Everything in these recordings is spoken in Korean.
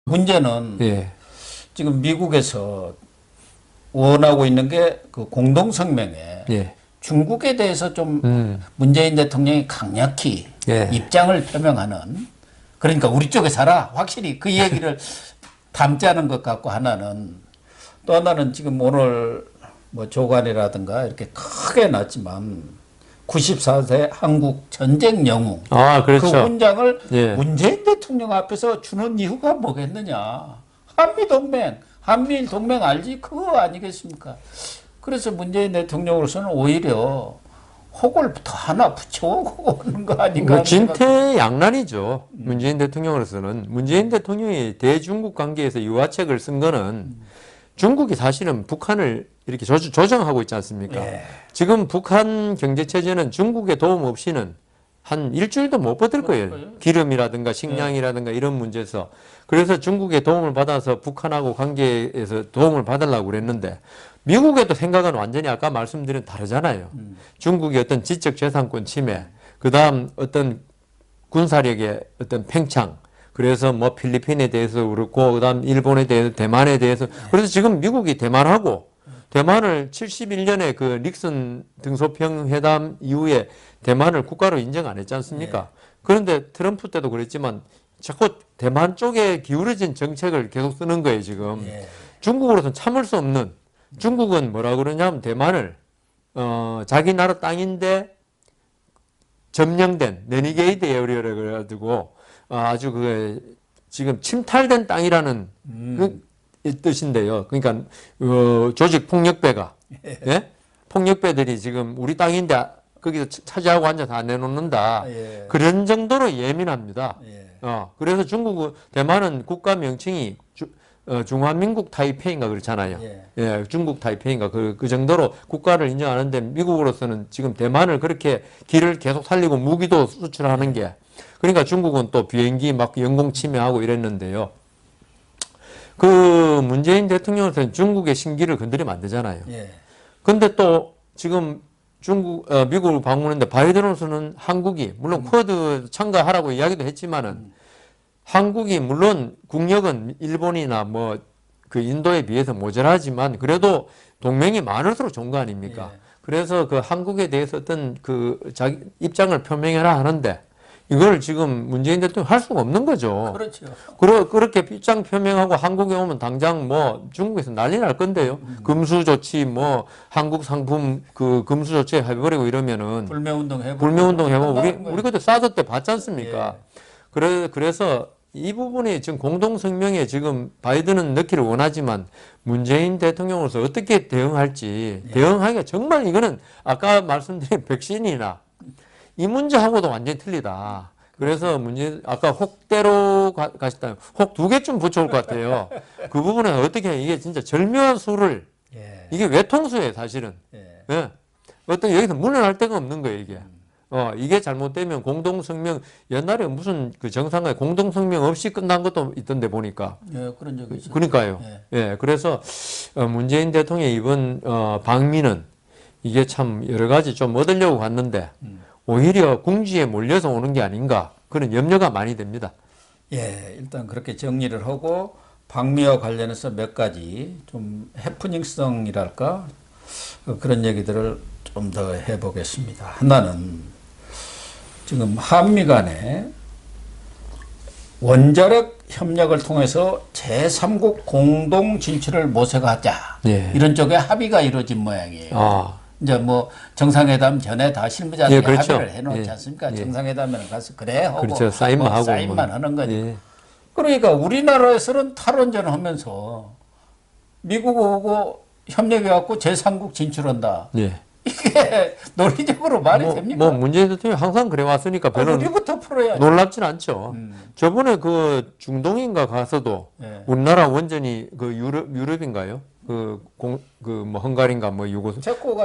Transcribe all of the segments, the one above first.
문제는 예. 지금 미국에서 원하고 있는 게 그 공동성명에 예. 중국에 대해서 좀 문재인 대통령이 강력히 예. 입장을 표명하는, 그러니까 우리 쪽에 살아 확실히 그 얘기를 담지 않은 것 같고, 하나는 또 하나는 지금 오늘 뭐 조간이라든가 이렇게 크게 났지만 94세 한국 전쟁 영웅 아, 그렇죠. 그 훈장을 예. 문재인 대통령 앞에서 주는 이유가 뭐겠느냐. 한미동맹, 한미일 동맹 알지? 그거 아니겠습니까? 그래서 문재인 대통령으로서는 오히려 혹을 더 하나 붙여오고 오는 거 아닌가. 뭐 진퇴양난이죠. 문재인 대통령으로서는. 문재인 대통령이 대중국 관계에서 유화책을 쓴 거는 중국이 사실은 북한을 이렇게 조정하고 있지 않습니까? 예. 지금 북한 경제체제는 중국의 도움 없이는 한 일주일도 못 버틸 거예요. 기름이라든가 식량이라든가 이런 문제에서. 그래서 중국의 도움을 받아서 북한하고 관계에서 도움을 받으려고 그랬는데, 미국에도 생각은 완전히 아까 말씀드린 다르잖아요. 중국의 어떤 지적 재산권 침해, 그 다음 어떤 군사력의 어떤 팽창, 그래서 뭐 필리핀에 대해서 그렇고, 그 다음 일본에 대해서, 대만에 대해서. 그래서 지금 미국이 대만하고, 대만을 71년에 그 닉슨 등소평 회담 이후에 대만을 국가로 인정 안 했지 않습니까? 그런데 트럼프 때도 그랬지만 자꾸 대만 쪽에 기울어진 정책을 계속 쓰는 거예요, 지금. 중국으로서는 참을 수 없는, 중국은 뭐라 그러냐면 대만을 자기 나라 땅인데 점령된 레니게이드 에어리어라 그래가지고 아주 그 지금 침탈된 땅이라는 그 뜻인데요. 그러니까 조직 폭력배가, 예? 폭력배들이 지금 우리 땅인데 거기서 차지하고 앉아서 안 내놓는다. 예. 그런 정도로 예민합니다. 예. 그래서 중국은, 대만은 국가 명칭이 중화민국 타이페이인가 그렇잖아요. 예, 중국 타이페이인가 그 정도로 국가를 인정하는데, 미국으로서는 지금 대만을 그렇게 길을 계속 살리고 무기도 수출하는 게, 그러니까 중국은 또 비행기 막 영공 침해하고 이랬는데요. 그 문재인 대통령은 중국의 신기를 건드리면 안 되잖아요. 근데 또 지금 미국을 방문했는데 바이든으로서는 한국이, 물론 쿼드 참가하라고 이야기도 했지만은, 한국이 물론 국력은 일본이나 뭐 그 인도에 비해서 모자라지만 그래도 동맹이 많을수록 좋은 거 아닙니까? 그래서 그 한국에 대해서 어떤 그 자기 입장을 표명해라 하는데, 이걸 지금 문재인 대통령이 할 수가 없는 거죠. 그렇죠. 그렇게 입장 표명하고 한국에 오면 당장 뭐 중국에서 난리 날 건데요. 금수 조치, 뭐 한국 상품 그 금수 조치 해버리고 이러면은 불매운동 해보고. 불매운동 해보고 우리 그때 사드 때 봤지 않습니까? 그래서 이 부분이 지금 공동성명에 지금 바이든은 넣기를 원하지만 문재인 대통령으로서 어떻게 대응할지, 대응하기가 정말, 이거는 아까 말씀드린 백신이나 이 문제하고도 완전히 틀리다. 그래서 아까 혹대로 가셨다면 혹 2개쯤 붙여올 것 같아요. 그 부분은 어떻게, 이게 진짜 절묘한 수를, 이게 외통수예요, 사실은. 예. 어떤 여기서 물러날 데가 없는 거예요, 이게. 이게 잘못되면 공동성명, 옛날에 무슨 그 정상가에 공동성명 없이 끝난 것도 있던데 보니까. 그런 적이 있어요. 그러니까요. 그래서 문재인 대통령의 이번 방미는 이게 참 여러 가지 좀 얻으려고 갔는데 오히려 궁지에 몰려서 오는 게 아닌가, 그런 염려가 많이 됩니다. 일단 그렇게 정리를 하고 방미와 관련해서 몇 가지 좀 해프닝성이랄까 그런 얘기들을 좀 더 해보겠습니다. 하나는 지금 한미 간에 원자력 협력을 통해서 제3국 공동 진출을 모색하자, 이런 쪽에 합의가 이루어진 모양이에요. 이제 뭐 정상회담 전에 다 실무자들이 그렇죠. 합의를 해놓지 않습니까? 정상회담에는 가서 그래 하고 그렇죠. 사인만 하고 사인만 하는 거니까. 그러니까 우리나라에서는 탈원전 하면서 미국하고 협력해갖고 제3국 진출한다. 이게 논리적으로 말이 됩니까? 문재인 대통령이 항상 그래 왔으니까 별로 우리부터 풀어야지. 놀랍진 않죠. 저번에 그 중동인가 가서도 우리나라 원전이 그 유럽인가요? 뭐 헝가리인가 뭐 체코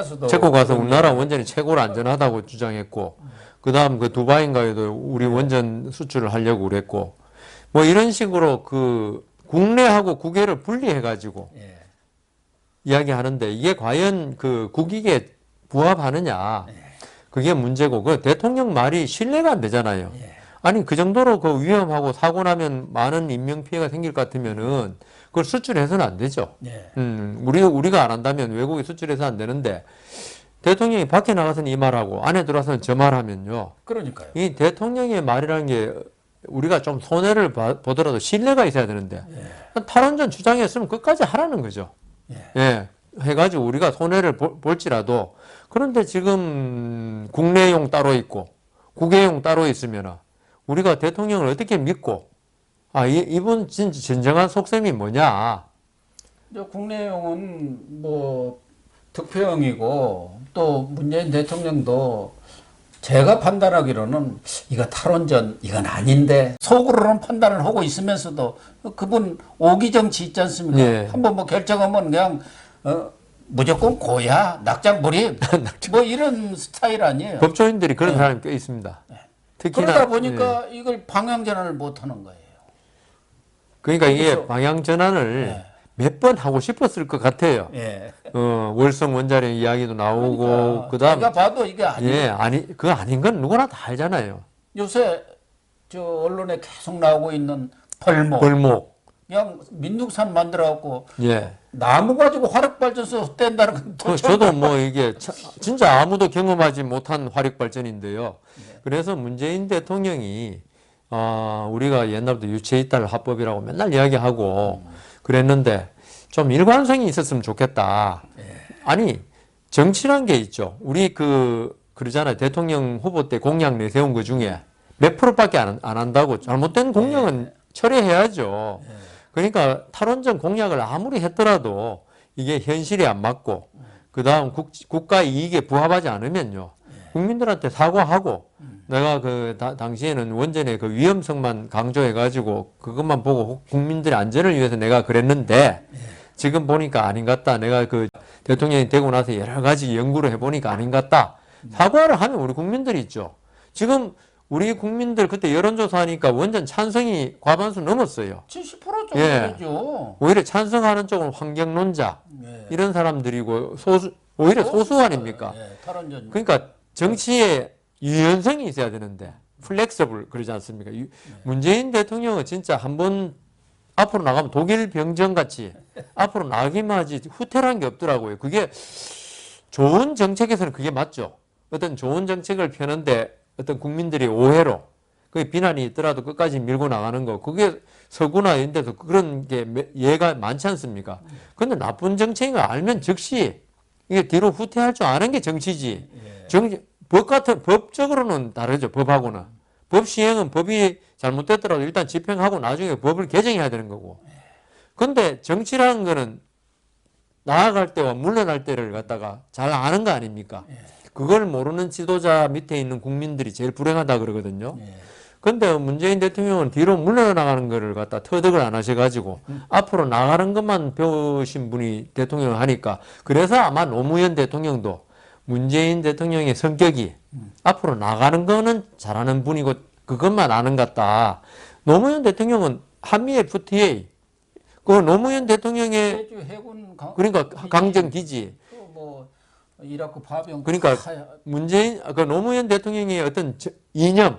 가서 우리나라 원전이 최고로 안전하다고 주장했고, 그다음 그 두바이인가에도 우리 원전 수출을 하려고 그랬고, 뭐 이런 식으로 그 국내하고 국외를 분리해가지고 이야기하는데, 이게 과연 그 국익에 부합하느냐, 그게 문제고, 그 대통령 말이 신뢰가 안 되잖아요. 아니 그 정도로 그 위험하고 사고 나면 많은 인명 피해가 생길 것 같으면은 그걸 수출해서는 안 되죠. 예. 우리가 안 한다면 외국에 수출해서 안 되는데 대통령이 밖에 나가서는 이 말하고 안에 들어와서는 저 말하면요. 그러니까요. 이 대통령의 말이라는 게 우리가 좀 손해를 보더라도 신뢰가 있어야 되는데 탈원전 주장했으면 끝까지 하라는 거죠. 예. 해가지고 우리가 손해를 볼지라도 그런데 지금 국내용 따로 있고 국외용 따로 있으면 우리가 대통령을 어떻게 믿고 이분 진짜 진정한 속셈이 뭐냐. 국내용은 뭐 득표용이고 또 문재인 대통령도 제가 판단하기로는 이거 탈원전 이건 아닌데 속으로는 판단을 하고 있으면서도 그분 오기 정치 있지 않습니까? 예. 한번 뭐 결정하면 그냥 무조건 고야 낙장불입 뭐 이런 스타일 아니에요. 법조인들이 그런 사람이 꽤 있습니다. 특히나 그러다 보니까 이걸 방향 전환을 못 하는 거예요. 그러니까 이게 그래서- 방향 전환을 몇 번 하고 싶었을 것 같아요. 예. 월성 원자력 이야기도 나오고 그다음 제가 봐도 이게 아니에요. 그거 아닌 건 누구나 다 알잖아요. 요새 저 언론에 계속 나오고 있는 벌목. 골목. 그냥 민둥산 만들어갖고 예. 나무 가지고 화력발전소 뗀다는 건 또 처음 저도 뭐 이게 진짜 아무도 경험하지 못한 화력 발전인데요. 그래서 문재인 대통령이 우리가 옛날부터 유체이탈 화법이라고 맨날 이야기하고 그랬는데 좀 일관성이 있었으면 좋겠다. 아니 정치란 게 있죠. 우리 그러잖아요. 대통령 후보 때 공약 내세운 것 중에 몇 프로밖에 안 한다고 잘못된 공약은 철회해야죠. 그러니까 탈원전 공약을 아무리 했더라도 이게 현실에 안 맞고 그다음 국가 이익에 부합하지 않으면요. 국민들한테 사과하고 내가 당시에는 원전의 그 위험성만 강조해가지고 그것만 보고 국민들의 안전을 위해서 내가 그랬는데 지금 보니까 아닌 것 같다. 내가 그 대통령이 되고 나서 여러 가지 연구를 해보니까 아닌 것 같다. 사과를 하면 우리 국민들이 있죠. 지금 우리 국민들 그때 여론조사하니까 원전 찬성이 과반수 넘었어요. 70% 정도죠. 오히려 찬성하는 쪽은 환경론자 이런 사람들이고 오히려 소수 아닙니까? 탈원전. 그러니까 정치에 유연성이 있어야 되는데 플렉서블 그러지 않습니까? 문재인 대통령은 진짜 한번 앞으로 나가면 독일 병정 같이 앞으로 나가기만 하지 후퇴란 게 없더라고요. 그게 좋은 정책에서는 그게 맞죠. 어떤 좋은 정책을 펴는데 어떤 국민들이 오해로 그 비난이 있더라도 끝까지 밀고 나가는 거 그게 서구나 이런 데서 그런 게 예가 많지 않습니까? 근데 나쁜 정책인 걸 알면 즉시 이게 뒤로 후퇴할 줄 아는 게 정치지. 법적으로는 다르죠. 법하고는. 법 시행은 법이 잘못됐더라도 일단 집행하고 나중에 법을 개정해야 되는 거고. 근데 정치라는 거는 나아갈 때와 물러날 때를 갖다가 잘 아는 거 아닙니까? 그걸 모르는 지도자 밑에 있는 국민들이 제일 불행하다 그러거든요. 근데 문재인 대통령은 뒤로 물러나가는 거를 갖다 터득을 안 하셔가지고 앞으로 나가는 것만 배우신 분이 대통령을 하니까 그래서 아마 노무현 대통령도 문재인 대통령의 성격이 앞으로 나가는 거는 잘하는 분이고 그것만 아는 것 같다. 노무현 대통령은 한미 FTA 그 노무현 대통령의 해군 그러니까 강정 기지 뭐 이라크 파병 그러니까 그 노무현 대통령의 어떤 이념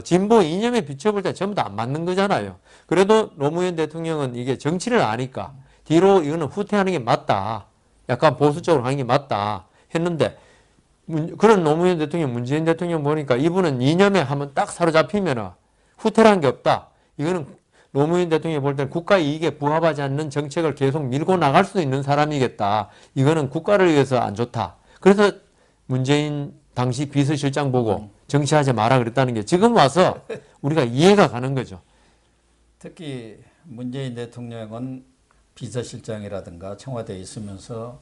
진보 이념에 비춰볼 때 전부 다 안 맞는 거잖아요. 그래도 노무현 대통령은 이게 정치를 아니까 뒤로 이거는 후퇴하는 게 맞다. 약간 보수적으로 하는 게 맞다 했는데 그런 노무현 대통령, 문재인 대통령 보니까 이분은 이념에 한번 딱 사로잡히면 후퇴라는 게 없다. 이거는 노무현 대통령이 볼 때는 국가 이익에 부합하지 않는 정책을 계속 밀고 나갈 수도 있는 사람이겠다. 이거는 국가를 위해서 안 좋다. 그래서 문재인 당시 비서실장 보고 정치하지 마라 그랬다는 게 지금 와서 우리가 이해가 가는 거죠. 특히 문재인 대통령은 비서실장이라든가 청와대에 있으면서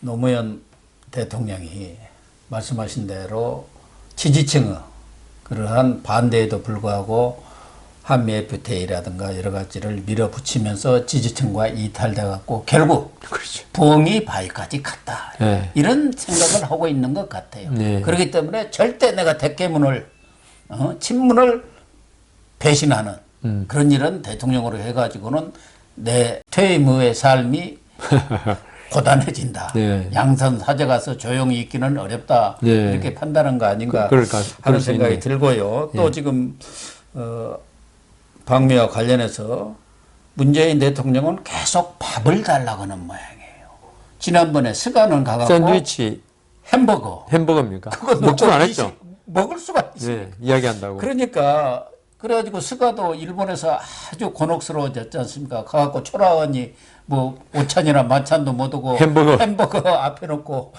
노무현 대통령이 말씀하신 대로 지지층의 그러한 반대에도 불구하고 한미 FTA라든가 여러 가지를 밀어붙이면서 지지층과 이탈돼 갖고 결국 그렇죠. 부엉이 바위까지 갔다. 네. 이런 생각을 하고 있는 것 같아요. 네. 그렇기 때문에 절대 내가 대깨문을 친문을 배신하는 그런 일은 대통령으로 해가지고는 내 퇴임 후의 삶이 고단해진다. 네. 양산 사제 가서 조용히 있기는 어렵다. 네. 이렇게 판단한 거 아닌가 그럴 하는 수 생각이 있네. 들고요. 또 예. 지금 방미와 관련해서 문재인 대통령은 계속 밥을 달라고 하는 모양이에요. 지난번에 스가는 가갖고 샌드위치 햄버거입니까? 그거 먹지도 안 했죠. 먹을 수가 있어요. 네, 이야기한다고. 그러니까 그래가지고 스가도 일본에서 아주 곤혹스러워졌지 않습니까? 가갖고 초라하니 뭐 오찬이나 만찬도 못 오고 햄버거 앞에 놓고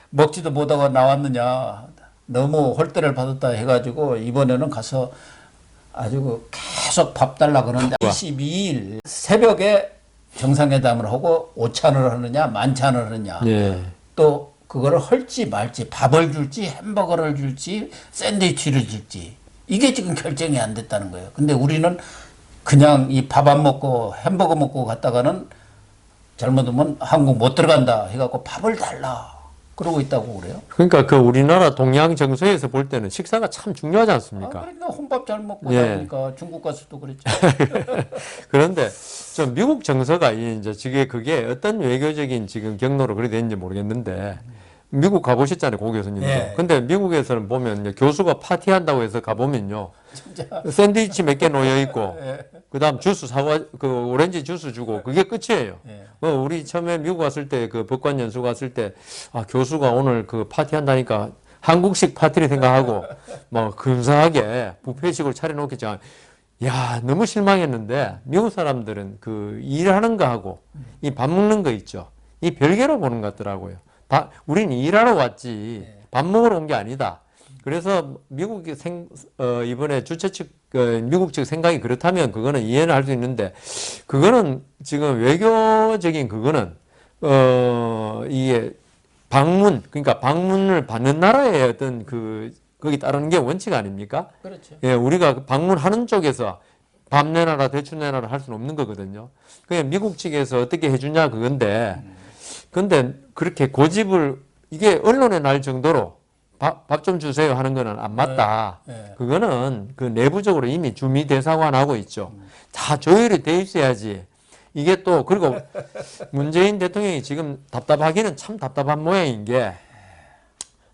먹지도 못하고 나왔느냐. 너무 홀대를 받았다 해가지고 이번에는 가서 아주 계속 밥 달라 그러는데 22일 새벽에 정상회담을 하고 오찬을 하느냐 만찬을 하느냐 예. 또 그거를 할지 말지 밥을 줄지 햄버거를 줄지 샌드위치를 줄지 이게 지금 결정이 안 됐다는 거예요. 근데 우리는 그냥 이 밥 안 먹고 햄버거 먹고 갔다가는 잘못하면 한국 못 들어간다 해갖고 밥을 달라 그러고 있다고 그래요. 그러니까 그 우리나라 동양 정서에서 볼 때는 식사가 참 중요하지 않습니까? 그러니까 혼밥 잘 먹고 예. 나오니까 중국 가서도 그랬죠. 그런데 좀 미국 정서가 이제 그게 어떤 외교적인 지금 경로로 그래 됐는지 모르겠는데 미국 가보셨잖아요, 고 교수님도. 예. 근데 미국에서는 보면 이제 교수가 파티한다고 해서 가보면요. 진짜. 샌드위치 몇 개 놓여 있고, 예. 그 다음 주스 그 오렌지 주스 주고, 그게 끝이에요. 예. 우리 처음에 미국 갔을 때, 그 법관 연수 갔을 때, 아, 교수가 오늘 그 파티한다니까 한국식 파티를 생각하고, 뭐, 근사하게 뷔페식으로 차려놓겠죠. 야, 너무 실망했는데, 미국 사람들은 그 일하는 거 하고, 이 밥 먹는 거 있죠. 이 별개로 보는 것 같더라고요. 우리는 일하러 왔지 밥 먹으러 온 게 아니다. 그래서 미국이 이번에 주최 측 미국 측 생각이 그렇다면 그거는 이해는 할 수 있는데 그거는 지금 외교적인 그거는 이게 그러니까 방문을 받는 나라의 어떤 거기 따르는 게 원칙 아닙니까? 그렇죠. 예, 우리가 방문하는 쪽에서 밥 내놔라 대출 내놔라 할 수는 없는 거거든요. 그냥 미국 측에서 어떻게 해주냐 그건데. 근데 그렇게 고집을 이게 언론에 날 정도로 밥 좀 주세요 하는 거는 안 맞다. 네. 그거는 그 내부적으로 이미 주미 대사관하고 있죠. 다 조율이 돼 있어야지. 이게 또 그리고 문재인 대통령이 지금 답답하기는 참 답답한 모양인 게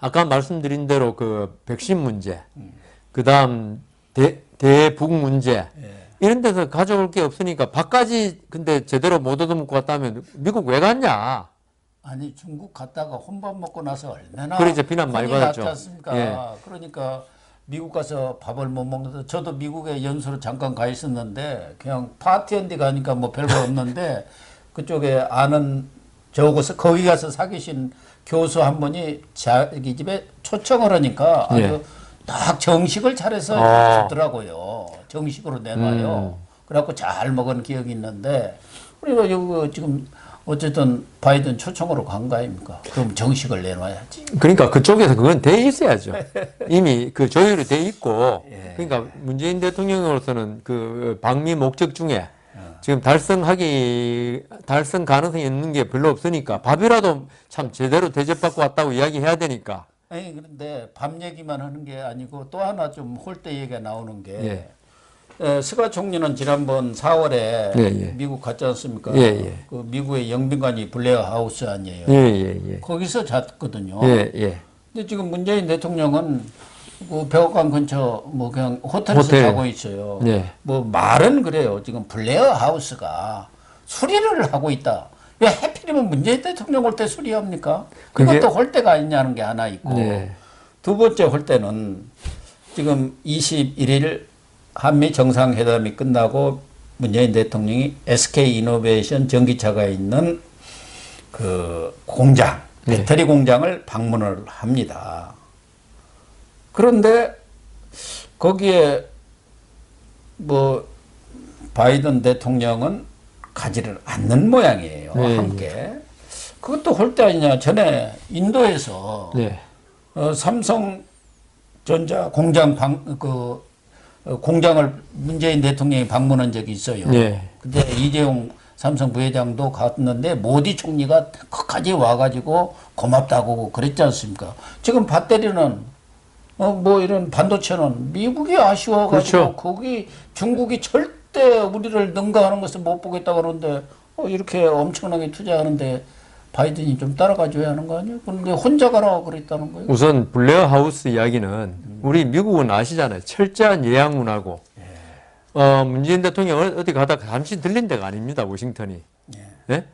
아까 말씀드린 대로 그 백신 문제, 그다음 대북 문제 이런 데서 가져올 게 없으니까 밥까지 근데 제대로 못 얻어먹고 갔다면 미국 왜 갔냐? 아니 중국 갔다가 혼밥 먹고 나서 얼마나 그래, 비난 많이 받았죠. 났지 않습니까? 예. 그러니까 미국 가서 밥을 못 먹는데 저도 미국에 연수로 잠깐 가 있었는데 그냥 파티한 데 가니까 뭐 별거 없는데 그쪽에 아는 거기 가서 사귀신 교수 한 분이 자기 집에 초청을 하니까 아주 예. 딱 정식을 차려서 주더라고요. 정식으로 내놔요. 그래갖고 잘 먹은 기억이 있는데 우리가 여기 지금 어쨌든 바이든 초청으로 간 거 아닙니까? 그럼 정식을 내놔야지. 그러니까 그쪽에서 그건 돼 있어야죠. 이미 그 조율이 돼 있고, 그러니까 문재인 대통령으로서는 그 방미 목적 중에 지금 달성 가능성이 있는 게 별로 없으니까 밥이라도 참 제대로 대접받고 왔다고 이야기해야 되니까. 아니 그런데 밥 얘기만 하는 게 아니고 또 하나 좀 홀대 얘기가 나오는 게 예. 스가 총리는 지난번 4월에 예. 미국 갔지 않습니까? 예. 그 미국의 영빈관이 블레어 하우스 아니에요. 예. 거기서 잤거든요. 예. 근데 지금 문재인 대통령은 그 백악관 근처 뭐 그냥 호텔에서 자고 있어요. 예. 뭐 말은 그래요. 지금 블레어 하우스가 수리를 하고 있다. 왜 하필이면 문재인 대통령 올 때 수리합니까? 그것도 홀대가 아니냐는 게 하나 있고 두 번째 홀대는 지금 21일 한미 정상회담이 끝나고 문재인 대통령이 SK이노베이션 전기차가 있는 그 공장, 배터리 공장을 방문을 합니다. 그런데 거기에 뭐 바이든 대통령은 가지를 않는 모양이에요. 함께. 그것도 홀대 아니냐. 전에 인도에서 삼성전자 공장 공장을 문재인 대통령이 방문한 적이 있어요. 근데 이재용 삼성 부회장도 갔는데 모디 총리가 끝까지 와가지고 고맙다고 그랬지 않습니까? 지금 배터리는 뭐 이런 반도체는 미국이 아쉬워가지고 거기 중국이 절대 우리를 능가하는 것을 못 보겠다 그러는데 이렇게 엄청나게 투자하는데 바이든이 좀 따라가줘야 하는 거 아니에요? 그런데 혼자 가라고 그랬다는 거예요. 우선 블레어 하우스 이야기는 우리 미국은 아시잖아요. 철저한 예양문하고 문재인 대통령 어디 가다가 잠시 들린 데가 아닙니다. 워싱턴이. 네?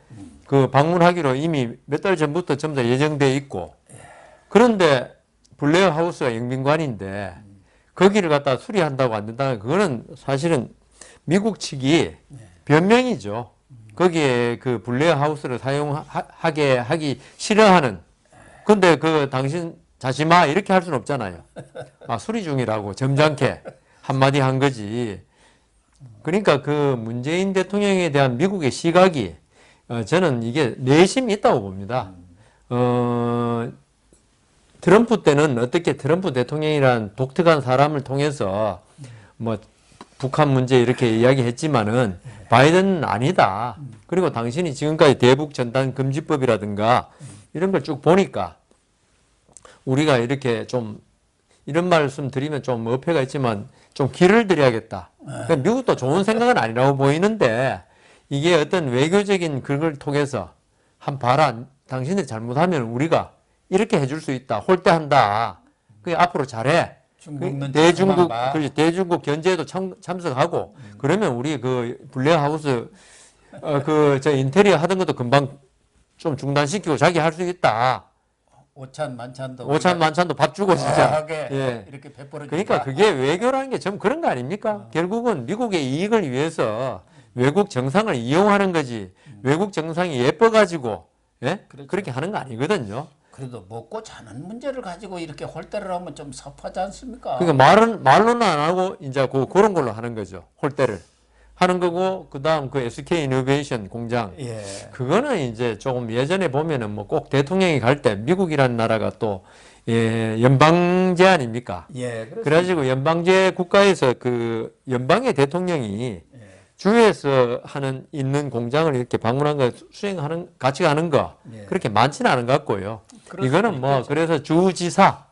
그 방문하기로 이미 몇 달 전부터 전부 다 예정돼 있고 그런데 블레어 하우스가 영빈관인데 거기를 갖다 수리한다고 안 된다는 그거는 사실은 미국 측이 변명이죠. 거기에 그 블레어 하우스를 사용하게 하기 싫어하는. 근데 그 당신 자지 마 이렇게 할 수는 없잖아요. 아, 수리 중이라고 점잖게 한마디 한 거지. 그러니까 그 문재인 대통령에 대한 미국의 시각이 저는 이게 내심이 있다고 봅니다. 트럼프 때는 어떻게 트럼프 대통령이란 독특한 사람을 통해서 뭐 북한 문제 이렇게 이야기했지만은 바이든은 아니다. 그리고 당신이 지금까지 대북 전단 금지법이라든가 이런 걸 쭉 보니까 우리가 이렇게 좀 이런 말씀 드리면 좀 어폐가 있지만 좀 길을 들여야겠다. 그러니까 미국도 좋은 생각은 아니라고 보이는데 이게 어떤 외교적인 그걸 통해서 한 봐라. 당신들이 잘못하면 우리가 이렇게 해줄 수 있다. 홀대한다. 그 앞으로 잘해. 대중국, 그렇지. 대중국 견제에도 참석하고 그러면 우리 그 블레어 하우스 저 인테리어 하던 것도 금방 좀 중단시키고 자기 할 수 있다. 오찬 만찬도 밥 주고 진짜. 예. 이렇게 베풀어. 그러니까 그게 외교라는 게 좀 그런 거 아닙니까? 결국은 미국의 이익을 위해서 외국 정상을 이용하는 거지. 외국 정상이 예뻐가지고 예? 그렇죠. 그렇게 하는 거 아니거든요. 그래도 먹고 자는 문제를 가지고 이렇게 홀대를 하면 좀 섭하지 않습니까? 그러니까 말로는 안 하고 이제 그런 걸로 하는 거죠. 홀대를 하는 거고 그다음 그 SK 이노베이션 공장 예. 그거는 이제 조금 예전에 보면은 뭐 꼭 대통령이 갈 때 미국이라는 나라가 또 연방제 아닙니까? 예. 그래가지고 연방제 국가에서 그 연방의 대통령이 주에서 있는 공장을 이렇게 방문한 거 수행하는 같이 가는 거 그렇게 많지는 않은 것 같고요. 이거는 뭐 그래서 주지사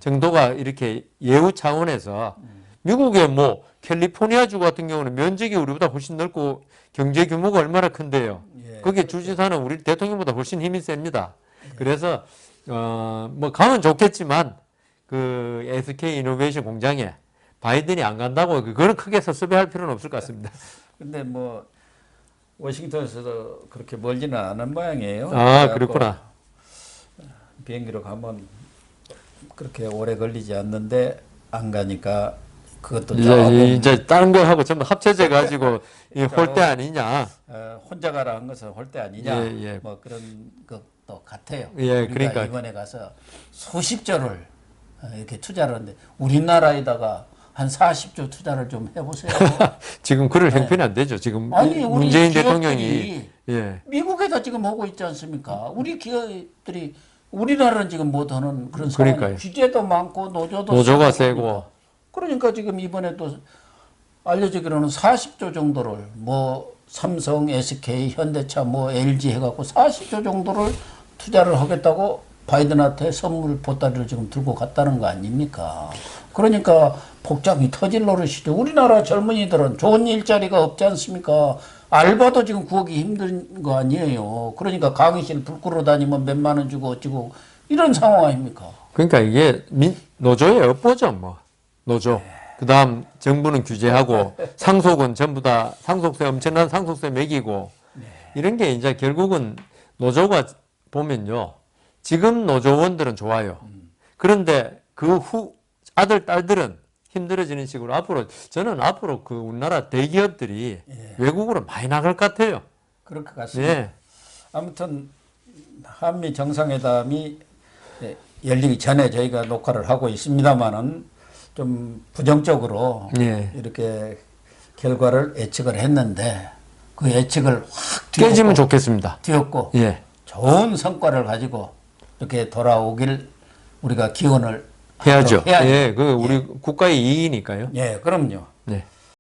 정도가 이렇게 예우 차원에서 미국의 뭐 캘리포니아주 같은 경우는 면적이 우리보다 훨씬 넓고 경제 규모가 얼마나 큰데요. 거기에 주지사는 우리 대통령보다 훨씬 힘이 셉니다. 그래서 뭐 가면 좋겠지만 그 SK 이노베이션 공장에 바이든이 안 간다고 그거는 크게 섭섭해할 필요는 없을 것 같습니다. 근데 뭐 워싱턴에서도 그렇게 멀지는 않은 모양이에요. 아, 그렇구나. 비행기로 가면 그렇게 오래 걸리지 않는데 안 가니까 그것도 이제 다른 거 하고 전부 합쳐져 가지고 홀대 아니냐. 혼자 가라 한 것은 홀대 아니냐. 예. 뭐 그런 것도 같아요. 예, 우리가 그러니까 이번에 가서 수십조를 이렇게 투자를 하는데 우리나라에다가 한 40조 투자를 좀 해보세요. 지금 그럴 형편이 안 되죠. 지금 아니, 우리 문재인 기업들이 대통령이 미국에다 지금 오고 있지 않습니까? 우리 기업들이 우리나라는 지금 못하는 그런 상황. 그러니까요. 규제도 많고 노조가 세고. 그러니까 지금 이번에 또 알려지기로는 40조 정도를 뭐 삼성, SK, 현대차, 뭐 LG 해갖고 40조 정도를 투자를 하겠다고 바이든한테 선물 보따리를 지금 들고 갔다는 거 아닙니까? 그러니까 복잡이 터질 노릇이죠. 우리나라 젊은이들은 좋은 일자리가 없지 않습니까? 알바도 지금 구하기 힘든 거 아니에요. 그러니까 강의실 불 끌어 다니면 몇만 원 주고 어찌고 이런 상황 아닙니까? 그러니까 이게 노조의 업보죠, 뭐. 노조. 그다음 정부는 규제하고 상속은 전부 다 상속세 엄청난 상속세 매기고 이런 게 이제 결국은 노조가 보면요. 지금 노조원들은 좋아요. 그런데 그 후 아들, 딸들은 힘들어지는 식으로 저는 앞으로 그 우리나라 대기업들이 외국으로 많이 나갈 것 같아요. 그럴 것 같습니다. 예. 아무튼 한미 정상회담이 열리기 전에 저희가 녹화를 하고 있습니다만은 좀 부정적으로 이렇게 결과를 예측을 했는데 그 예측을 확 깨지면 좋겠습니다. 뒤엎고 좋은 성과를 가지고 이렇게 돌아오길 우리가 기원을 해야죠. 그 우리 국가의 이익이니까요. 그럼요. 네.